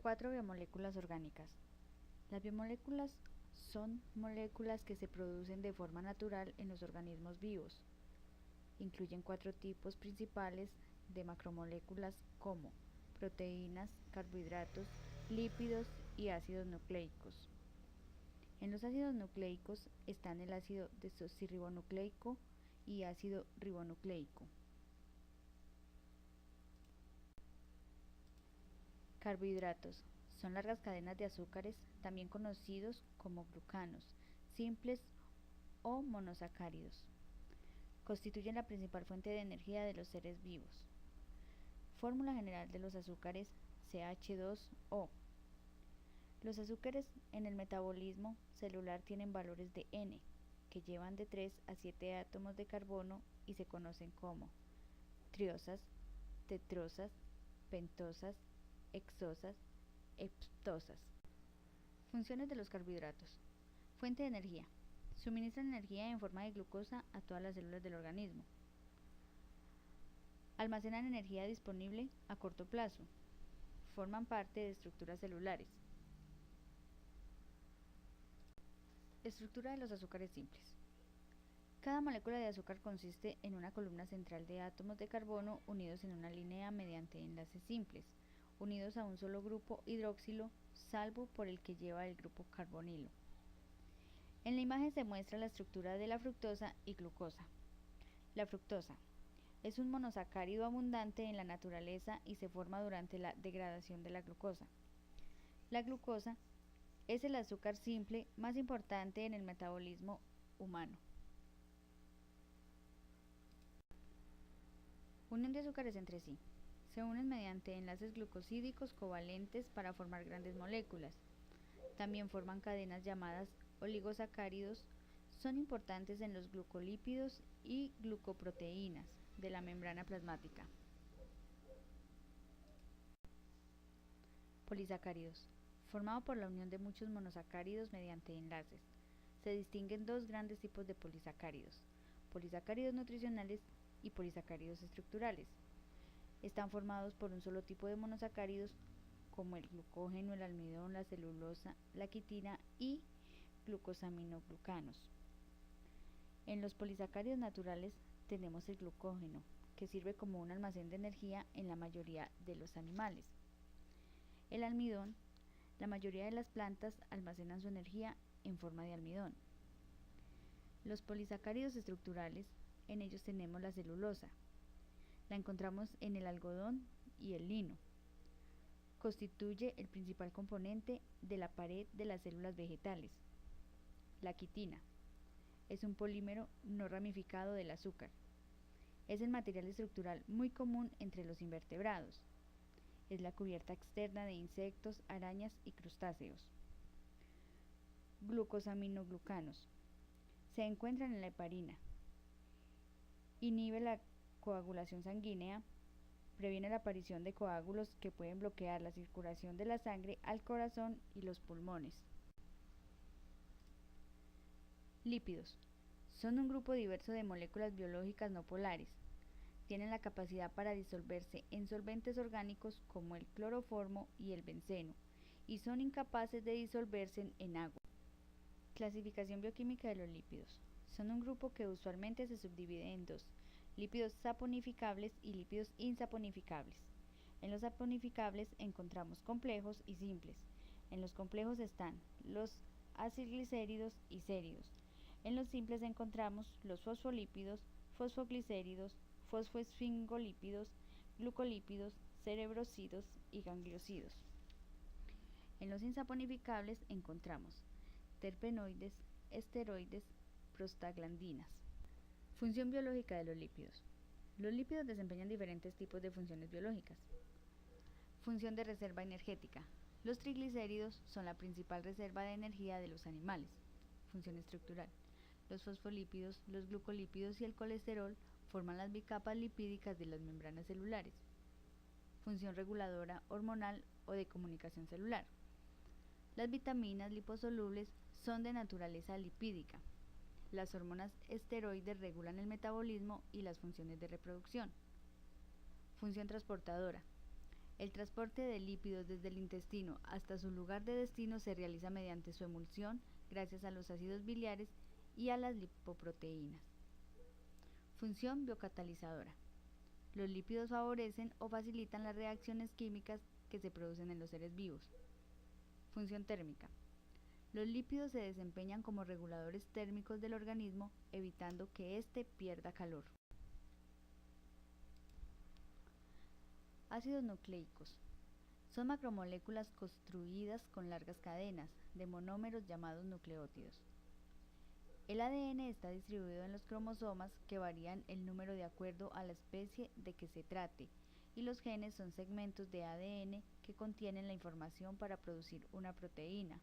4 biomoléculas orgánicas. Las biomoléculas son moléculas que se producen de forma natural en los organismos vivos. Incluyen 4 tipos principales de macromoléculas como proteínas, carbohidratos, lípidos y ácidos nucleicos. En los ácidos nucleicos están el ácido desoxirribonucleico y ácido ribonucleico. Carbohidratos son largas cadenas de azúcares, también conocidos como glucanos, simples o monosacáridos. Constituyen la principal fuente de energía de los seres vivos. Fórmula general de los azúcares CH2O. Los azúcares en el metabolismo celular tienen valores de N, que llevan de 3 a 7 átomos de carbono y se conocen como triosas, tetrosas, pentosas, hexosas, heptosas. Funciones de los carbohidratos. Fuente de energía. Suministran energía en forma de glucosa a todas las células del organismo. Almacenan energía disponible a corto plazo. Forman parte de estructuras celulares. Estructura de los azúcares simples. Cada molécula de azúcar consiste en una columna central de átomos de carbono unidos en una línea mediante enlaces simples, unidos a un solo grupo hidroxilo, salvo por el que lleva el grupo carbonilo. En la imagen se muestra la estructura de la fructosa y glucosa. La fructosa es un monosacárido abundante en la naturaleza y se forma durante la degradación de la glucosa. La glucosa es el azúcar simple más importante en el metabolismo humano. Unión de azúcares entre sí. Se unen mediante enlaces glucosídicos covalentes para formar grandes moléculas. También forman cadenas llamadas oligosacáridos. Son importantes en los glucolípidos y glucoproteínas de la membrana plasmática. Polisacáridos. Formado por la unión de muchos monosacáridos mediante enlaces. Se distinguen dos grandes tipos de polisacáridos: polisacáridos nutricionales y polisacáridos estructurales. Están formados por un solo tipo de monosacáridos como el glucógeno, el almidón, la celulosa, la quitina y glucosaminoglucanos. En los polisacáridos naturales tenemos el glucógeno, que sirve como un almacén de energía en la mayoría de los animales. El almidón. La mayoría de las plantas almacenan su energía en forma de almidón. Los polisacáridos estructurales, en ellos tenemos la celulosa. La encontramos en el algodón y el lino. Constituye el principal componente de la pared de las células vegetales. La quitina es un polímero no ramificado del azúcar. Es el material estructural muy común entre los invertebrados. Es la cubierta externa de insectos, arañas y crustáceos. Glucosaminoglucanos. Se encuentran en la heparina. Inhibe la coagulación sanguínea. Previene la aparición de coágulos que pueden bloquear la circulación de la sangre al corazón y los pulmones. Lípidos. Son un grupo diverso de moléculas biológicas no polares. Tienen la capacidad para disolverse en solventes orgánicos como el cloroformo y el benceno, y son incapaces de disolverse en agua. Clasificación bioquímica de los lípidos. Son un grupo que usualmente se subdivide en dos: lípidos saponificables y lípidos insaponificables. En los saponificables encontramos complejos y simples. En los complejos están los acilglicéridos y séridos. En los simples encontramos los fosfolípidos, fosfoglicéridos, fosfoesfingolípidos, glucolípidos, cerebrocidos y gangliosidos. En los insaponificables encontramos terpenoides, esteroides, prostaglandinas. Función biológica de los lípidos. Los lípidos desempeñan diferentes tipos de funciones biológicas. Función de reserva energética. Los triglicéridos son la principal reserva de energía de los animales. Función estructural. Los fosfolípidos, los glucolípidos y el colesterol forman las bicapas lipídicas de las membranas celulares. Función reguladora, hormonal o de comunicación celular. Las vitaminas liposolubles son de naturaleza lipídica. Las hormonas esteroides regulan el metabolismo y las funciones de reproducción. Función transportadora. El transporte de lípidos desde el intestino hasta su lugar de destino se realiza mediante su emulsión gracias a los ácidos biliares y a las lipoproteínas. Función biocatalizadora. Los lípidos favorecen o facilitan las reacciones químicas que se producen en los seres vivos. Función térmica. Los lípidos se desempeñan como reguladores térmicos del organismo, evitando que éste pierda calor. Ácidos nucleicos. Son macromoléculas construidas con largas cadenas de monómeros llamados nucleótidos. El ADN está distribuido en los cromosomas, que varían el número de acuerdo a la especie de que se trate, y los genes son segmentos de ADN que contienen la información para producir una proteína.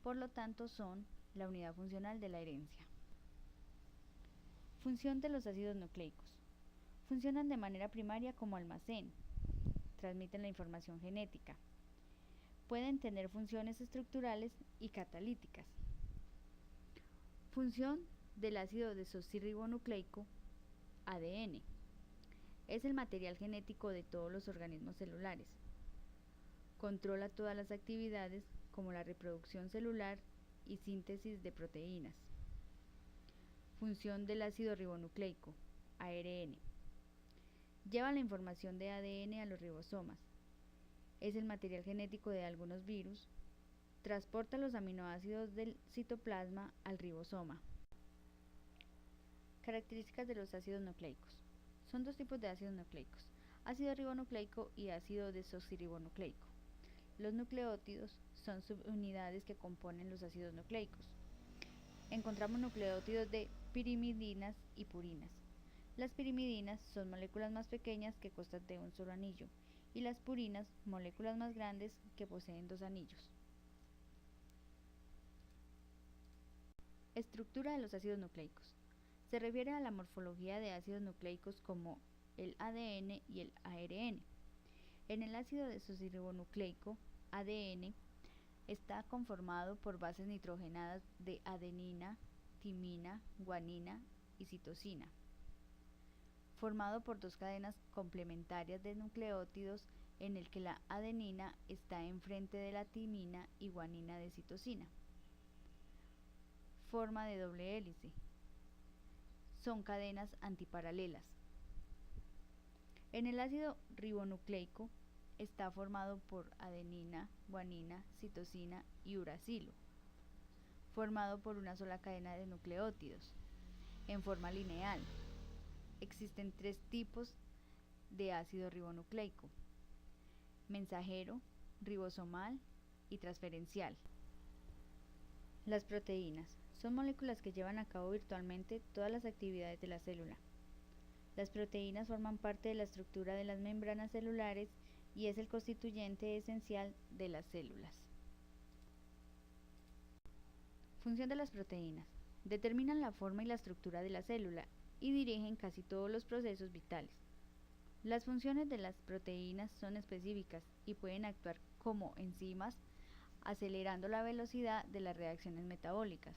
Por lo tanto, son la unidad funcional de la herencia. Función de los ácidos nucleicos. Funcionan de manera primaria como almacén. Transmiten la información genética. Pueden tener funciones estructurales y catalíticas. Función del ácido desoxirribonucleico, ADN. Es el material genético de todos los organismos celulares. Controla todas las actividades como la reproducción celular y síntesis de proteínas. Función del ácido ribonucleico, ARN. Lleva la información de ADN a los ribosomas. Es el material genético de algunos virus. Transporta los aminoácidos del citoplasma al ribosoma. Características de los ácidos nucleicos. Son dos tipos de ácidos nucleicos: ácido ribonucleico y ácido desoxirribonucleico. Los nucleótidos son subunidades que componen los ácidos nucleicos. Encontramos nucleótidos de pirimidinas y purinas. Las pirimidinas son moléculas más pequeñas que constan de un solo anillo, y las purinas moléculas más grandes que poseen dos anillos. Estructura de los ácidos nucleicos. Se refiere a la morfología de ácidos nucleicos como el ADN y el ARN. En el ácido desoxirribonucleico, ADN, está conformado por bases nitrogenadas de adenina, timina, guanina y citosina, formado por dos cadenas complementarias de nucleótidos en el que la adenina está enfrente de la timina y guanina de citosina. Forma de doble hélice. Son cadenas antiparalelas. En el ácido ribonucleico está formado por adenina, guanina, citosina y uracilo, formado por una sola cadena de nucleótidos, en forma lineal. Existen tres tipos de ácido ribonucleico: mensajero, ribosomal y transferencial. Las proteínas son moléculas que llevan a cabo virtualmente todas las actividades de la célula. Las proteínas forman parte de la estructura de las membranas celulares y es el constituyente esencial de las células. Función de las proteínas. Determinan la forma y la estructura de la célula y dirigen casi todos los procesos vitales. Las funciones de las proteínas son específicas y pueden actuar como enzimas, acelerando la velocidad de las reacciones metabólicas.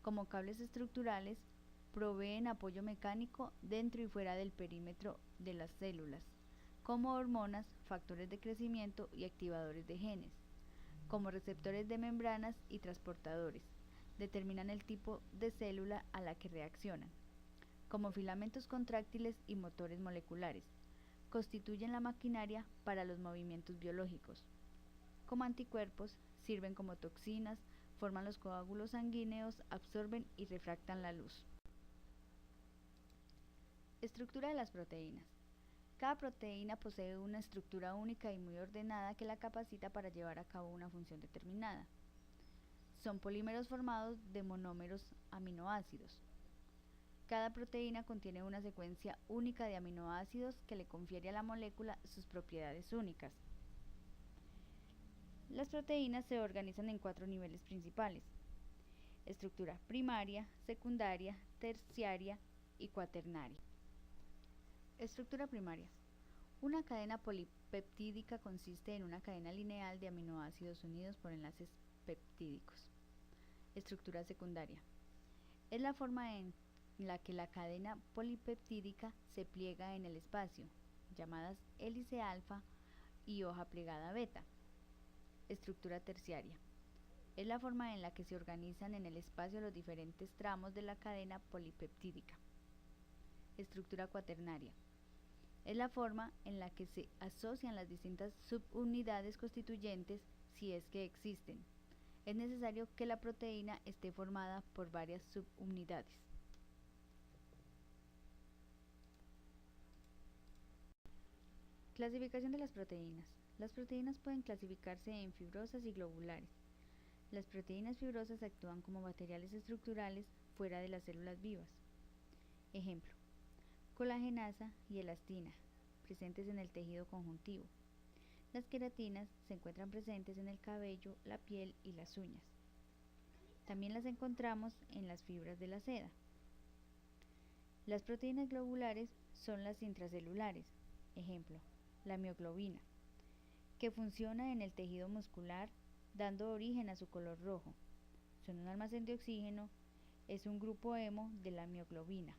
Como cables estructurales, proveen apoyo mecánico dentro y fuera del perímetro de las células, como hormonas, factores de crecimiento y activadores de genes. Como receptores de membranas y transportadores, determinan el tipo de célula a la que reaccionan. Como filamentos contráctiles y motores moleculares, constituyen la maquinaria para los movimientos biológicos. Como anticuerpos, sirven como toxinas, forman los coágulos sanguíneos, absorben y refractan la luz. Estructura de las proteínas. Cada proteína posee una estructura única y muy ordenada que la capacita para llevar a cabo una función determinada. Son polímeros formados de monómeros aminoácidos. Cada proteína contiene una secuencia única de aminoácidos que le confiere a la molécula sus propiedades únicas. Las proteínas se organizan en 4 niveles principales: estructura primaria, secundaria, terciaria y cuaternaria. Estructura primaria. Una cadena polipeptídica consiste en una cadena lineal de aminoácidos unidos por enlaces peptídicos. Estructura secundaria. Es la forma en la que la cadena polipeptídica se pliega en el espacio, llamadas hélice alfa y hoja plegada beta. Estructura terciaria. Es la forma en la que se organizan en el espacio los diferentes tramos de la cadena polipeptídica. Estructura cuaternaria. Es la forma en la que se asocian las distintas subunidades constituyentes, si es que existen. Es necesario que la proteína esté formada por varias subunidades. Clasificación de las proteínas. Las proteínas pueden clasificarse en fibrosas y globulares. Las proteínas fibrosas actúan como materiales estructurales fuera de las células vivas. Ejemplo: colagenasa y elastina, presentes en el tejido conjuntivo. Las queratinas se encuentran presentes en el cabello, la piel y las uñas. También las encontramos en las fibras de la seda. Las proteínas globulares son las intracelulares. Ejemplo: la mioglobina, que funciona en el tejido muscular, dando origen a su color rojo. Son un almacén de oxígeno, es un grupo hemo de la mioglobina.